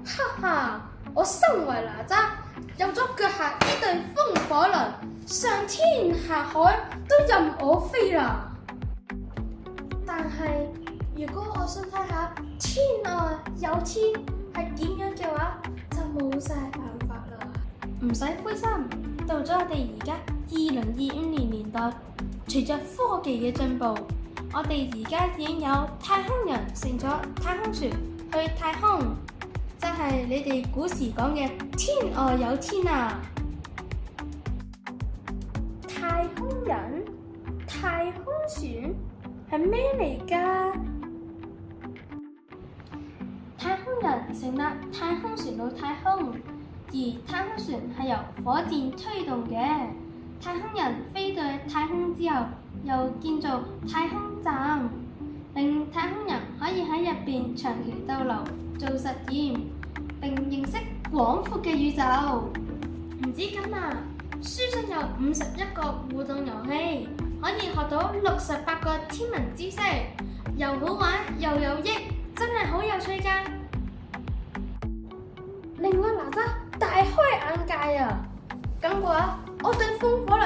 哈哈，我身為哪吒，有咗腳下呢對風火輪，上天下海都任我飛啦。但係如果我想睇下天外有天係點樣嘅話，就冇晒辦法啦。唔使灰心，到咗我哋而家2025年代，隨着科技嘅進步，我哋而家已經有太空人乘咗太空船去太空，即係你哋古時講嘅天外有天啊！太空人、太空船係咩嚟㗎？太空人乘搭太空船到太空，而太空船係由火箭推動嘅。太空人飛到太空之後，又建造太空站，令太空人可以喺入邊長期逗留做實驗，並認識廣闊嘅宇宙。唔止咁啊，書中有51個互動遊戲，可以學到68個天文知識，又好玩又有益，真係好有趣㗎！令我哪吒大開眼界啊！咁嘅話，我對風火